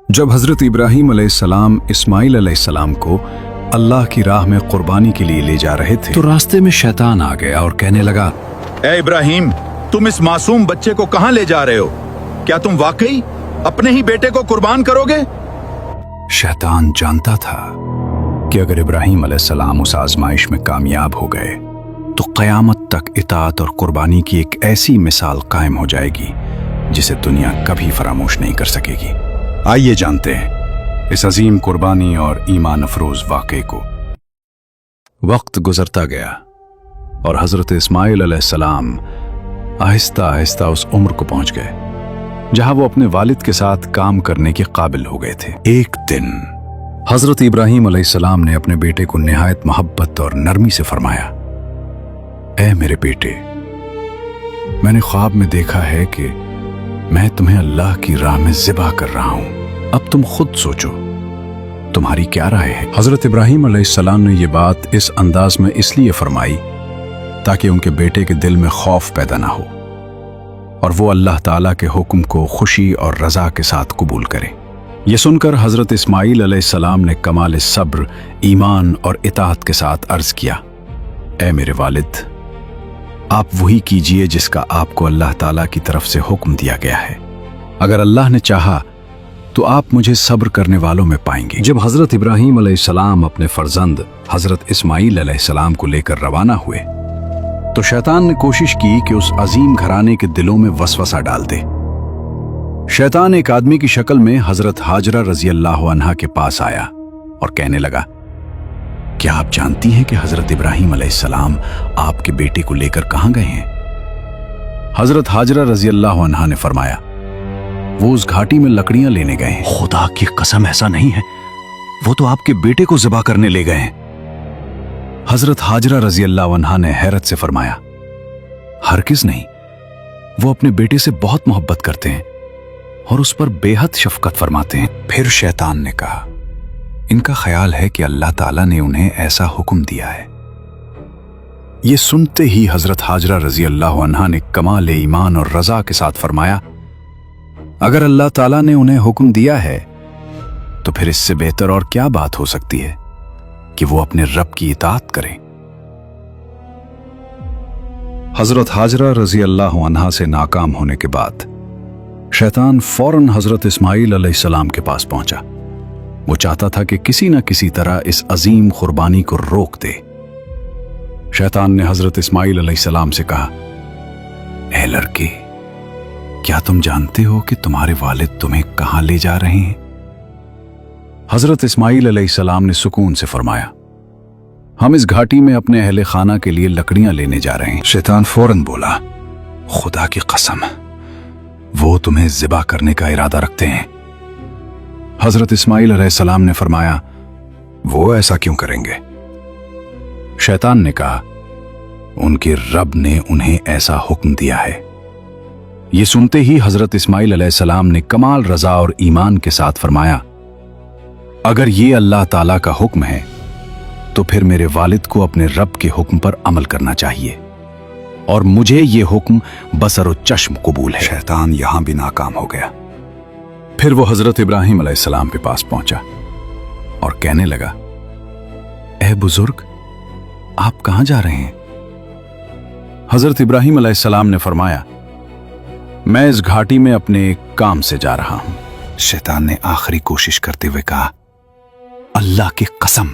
जब हज़रत इब्राहीम अलैहिस्सलाम इस्माइल अलैहिस्सलाम को अल्लाह की राह में कुर्बानी के लिए ले जा रहे थे तो रास्ते में शैतान आ गया और कहने लगा, ए इब्राहिम, तुम इस मासूम बच्चे को कहां ले जा रहे हो? क्या तुम वाकई अपने ही बेटे को कुर्बान करोगे? शैतान जानता था कि अगर इब्राहीम अलैहिस्सलाम उस आजमाइश में कामयाब हो गए तो क़यामत तक इताअत और कुर्बानी की एक ऐसी मिसाल कायम हो जाएगी जिसे दुनिया कभी फरामोश नहीं कर सकेगी। आइए जानते हैं इस अजीम कुर्बानी और ईमान अफरोज वाक़े को। वक्त गुजरता गया और हज़रत इस्माइल अलैहिस्सलाम आहिस्ता आहिस्ता उस उम्र को पहुंच गए जहां वो अपने वालिद के साथ काम करने के काबिल हो गए थे। एक दिन हज़रत इब्राहीम अलैहिस्सलाम ने अपने बेटे को निहायत मोहब्बत और नरमी से फरमाया, ऐ मेरे बेटे, मैंने ख्वाब में देखा है कि मैं तुम्हें अल्लाह की राह में ज़िबा कर रहा हूं। अब तुम खुद सोचो, तुम्हारी क्या राय है? हज़रत इब्राहीम अलैहिस्सलाम ने यह बात इस अंदाज में इसलिए फरमाई ताकि उनके बेटे के दिल में खौफ पैदा ना हो और वो अल्लाह ताला के हुक्म को खुशी और रज़ा के साथ कबूल करे। यह सुनकर हज़रत इस्माइल अलैहिस्सलाम ने कमाल सब्र, ईमान और इताअत के साथ अर्ज़ किया, ऐ मेरे वालिद, आप वही कीजिए जिसका आपको अल्लाह ताला की तरफ से हुक्म दिया गया है। अगर अल्लाह ने चाहा तो आप मुझे सब्र करने वालों में पाएंगे। जब हज़रत इब्राहीम अलैहिस्सलाम अपने फर्जंद हज़रत इस्माइल अलैहिस्सलाम को लेकर रवाना हुए तो शैतान ने कोशिश की कि उस अजीम घराने के दिलों में वसवसा डाल दे। शैतान एक आदमी की शक्ल में हज़रत हाजरा रज़ी अल्लाह अन्हा के पास आया और कहने लगा, क्या आप जानती हैं कि हज़रत इब्राहीम अलैहिस्सलाम आपके बेटे को लेकर कहां गए हैं? हज़रत हाजरा रज़ी अल्लाह अन्हा ने फरमाया, वो उस घाटी में लकड़ियां लेने गए हैं। खुदा की कसम, ऐसा नहीं है, वो तो आपके बेटे को ज़िबा करने ले गए हैं। हज़रत हाजरा रज़ी अल्लाह अन्हा ने हैरत से फरमाया, हरगिज़ नहीं, वो अपने बेटे से बहुत मोहब्बत करते हैं और उस पर बेहद शफकत फरमाते हैं। फिर शैतान ने कहा, इनका ख्याल है कि अल्लाह ताला ने उन्हें ऐसा हुक्म दिया है। ये सुनते ही हज़रत हाजरा रज़ी अल्लाह अन्हा ने कमाल ईमान और रज़ा के साथ फरमाया, अगर अल्लाह ताला ने उन्हें हुक्म दिया है तो फिर इससे बेहतर और क्या बात हो सकती है कि वो अपने रब की इताअत करें। हज़रत हाजरा रज़ी अल्लाह अन्हा से नाकाम होने के बाद शैतान फौरन हज़रत इस्माइल अलैहिस्सलाम के पास पहुंचा। वो चाहता था कि किसी न किसी तरह इस अजीम कुर्बानी को रोक दे। शैतान ने हज़रत इस्माइल अलैहिस्सलाम से कहा, ऐ लड़के, क्या तुम जानते हो कि तुम्हारे वालिद तुम्हें कहां ले जा रहे हैं? हज़रत इस्माइल अलैहिस्सलाम ने सुकून से फरमाया, हम इस घाटी में अपने अहले खाना के लिए लकड़ियां लेने जा रहे हैं। शैतान फौरन बोला, खुदा की कसम, वो तुम्हें ज़िबा करने का इरादा रखते हैं। हज़रत इस्माइल अलैहिस्सलाम ने फरमाया, वो ऐसा क्यों करेंगे? शैतान ने कहा, उनके रब ने उन्हें ऐसा हुक्म दिया है। ये सुनते ही हज़रत इस्माइल अलैहिस्सलाम ने कमाल रज़ा और ईमान के साथ फरमाया, अगर ये अल्लाह ताला का हुक्म है तो फिर मेरे वालिद को अपने रब के हुक्म पर अमल करना चाहिए और मुझे ये हुक्म बसर चश्म कबूल है। शैतान यहां भी नाकाम हो गया। फिर वो हज़रत इब्राहीम अलैहिस्सलाम के पास पहुंचा और कहने लगा, ऐ बुजुर्ग, आप कहां जा रहे हैं? हज़रत इब्राहीम अलैहिस्सलाम ने फरमाया, मैं इस घाटी में अपने काम से जा रहा हूं। शैतान ने आखिरी कोशिश करते हुए कहा, अल्लाह की कसम,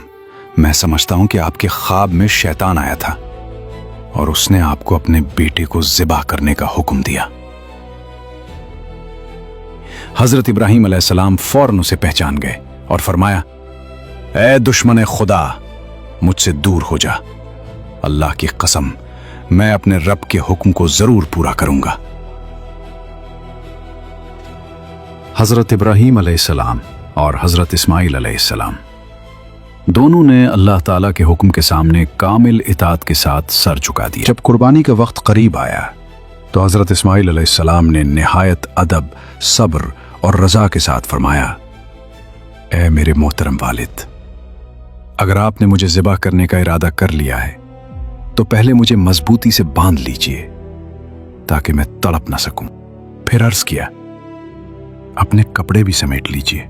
मैं समझता हूं कि आपके ख्वाब में शैतान आया था और उसने आपको अपने बेटे को ज़िबा करने का हुक्म दिया। हज़रत इब्राहीम अलैहिस्सलाम फौरन उसे पहचान गए और फरमाया, ऐ दुश्मन खुदा, मुझसे दूर हो जा। अल्लाह की कसम, मैं अपने रब के हुक्म को जरूर पूरा करूंगा। हज़रत इब्राहीम अलैहिस्सलाम और हज़रत इस्माइल अलैहिस्सलाम दोनों ने अल्लाह ताला के हुक्म के सामने कामिल इताअत के साथ सर झुका दिया। जब कुर्बानी का वक्त करीब आया तो हज़रत इस्माइल अलैहिस्सलाम ने निहायत अदब, सब्र और रज़ा के साथ फरमाया, ऐ मेरे मोहतरम वालिद, अगर आपने मुझे ज़िबा करने का इरादा कर लिया है तो पहले मुझे मजबूती से बांध लीजिए ताकि मैं तड़प ना सकूं। फिर अर्ज़ किया, अपने कपड़े भी समेट लीजिए।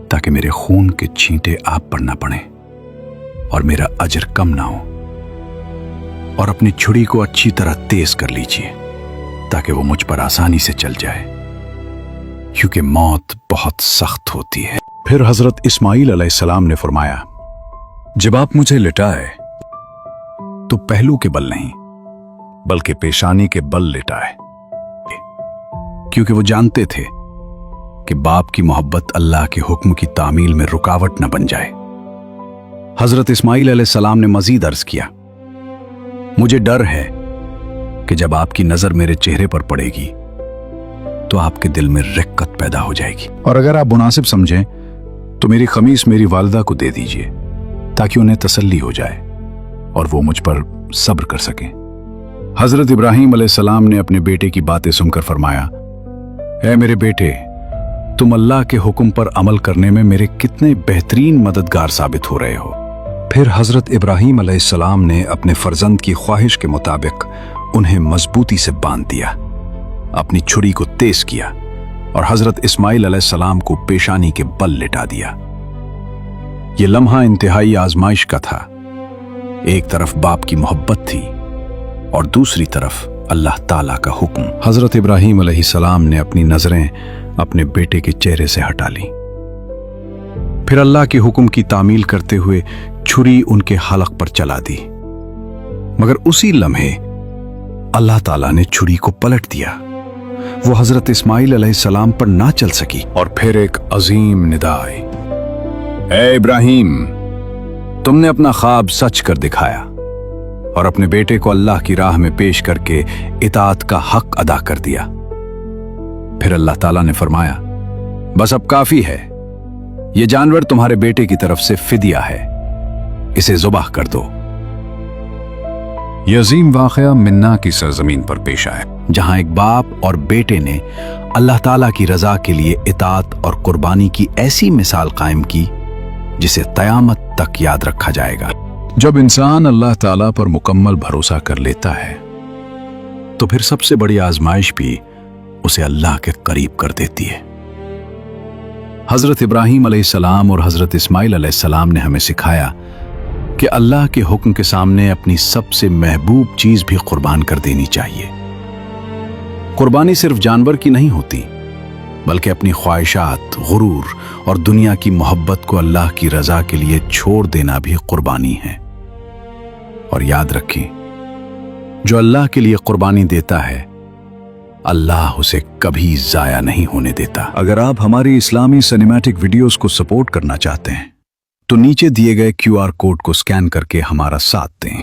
ताकि मेरे खून के छींटे आप पर ना पड़े और मेरा अजर कम ना हो। और अपनी छुरी को अच्छी तरह तेज कर लीजिए ताकि वो मुझ पर आसानी से चल जाए, क्योंकि मौत बहुत सख्त होती है। फिर हजरत इस्माइल अलैहिस्सलाम ने फरमाया, जब आप मुझे लिटाए तो पहलू के बल नहीं बल्कि पेशानी के बल लिटाए, क्योंकि वो जानते थे कि बाप की मोहब्बत अल्लाह के हुक्म की तामील में रुकावट न बन जाए। हजरत इस्माइल अलैहिस्सलाम ने मजीद अर्ज किया, मुझे डर है कि जब आपकी नजर मेरे चेहरे पर पड़ेगी तो आपके दिल में रिक्कत पैदा हो जाएगी, और अगर आप मुनासिब समझें तो मेरी खमीस मेरी वालिदा को दे दीजिए ताकि उन्हें तसल्ली हो जाए और वो मुझ पर सब्र कर सकें। हजरत इब्राहीम अलैहिस्सलाम ने अपने बेटे की बातें सुनकर फरमाया, ऐ मेरे बेटे, तुम अल्लाह के हुक्म पर अमल करने में मेरे कितने बेहतरीन मददगार साबित हो रहे हो। फिर हजरत इब्राहीम अलैहिस्सलाम ने अपने फर्जंद की ख्वाहिश के मुताबिक उन्हें मजबूती से बांध दिया, अपनी छुरी को तेज किया और हजरत इस्माइल अलैहिस्सलाम को पेशानी के बल लिटा दिया। यह लम्हा इंतहाई आजमाइश का था। एक तरफ बाप की मोहब्बत थी और दूसरी तरफ अल्लाह ताला का हुक्म। हजरत इब्राहीम अलैहिस्सलाम ने अपनी नजरें अपने बेटे के चेहरे से हटा ली, फिर अल्लाह के हुक्म की तामील करते हुए छुरी उनके हलक पर चला दी, मगर उसी लम्हे अल्लाह ताला ने छुरी को पलट दिया। वो हजरत इस्माइल अलैहिस्सलाम पर ना चल सकी और फिर एक अजीम निदा आई, ए इब्राहीम, तुमने अपना ख्वाब सच कर दिखाया और अपने बेटे को अल्लाह की राह में पेश करके इताअत का हक अदा कर दिया। फिर अल्लाह ताला ने फरमाया, बस अब काफी है, ये जानवर तुम्हारे बेटे की तरफ से फिदिया है, इसे ज़ुबाह कर दो। यह अजीम वाक़या मिन्ना की सरजमीन पर पेश आया, जहां एक बाप और बेटे ने अल्लाह ताला की रजा के लिए इताअत और कुर्बानी की ऐसी मिसाल कायम की जिसे क़यामत तक याद रखा जाएगा। जब इंसान अल्लाह ताला पर मुकम्मल भरोसा कर लेता है तो फिर सबसे बड़ी आजमाइश भी उसे अल्लाह के करीब कर देती है। हजरत इब्राहीम अलैहिस्सलाम और हजरत इस्माइल अलैहिस्सलाम ने हमें सिखाया कि अल्लाह के हुक्म के सामने अपनी सबसे महबूब चीज भी कुर्बान कर देनी चाहिए। कुर्बानी सिर्फ जानवर की नहीं होती, बल्कि अपनी ख्वाहिशात, गुरूर और दुनिया की मोहब्बत को अल्लाह की रजा के लिए छोड़ देना भी कुर्बानी है। और याद रखें, जो अल्लाह के लिए कुर्बानी देता है, अल्लाह उसे कभी जाया नहीं होने देता। अगर आप हमारी इस्लामी सिनेमैटिक वीडियोस को सपोर्ट करना चाहते हैं तो नीचे दिए गए QR कोड को स्कैन करके हमारा साथ दें।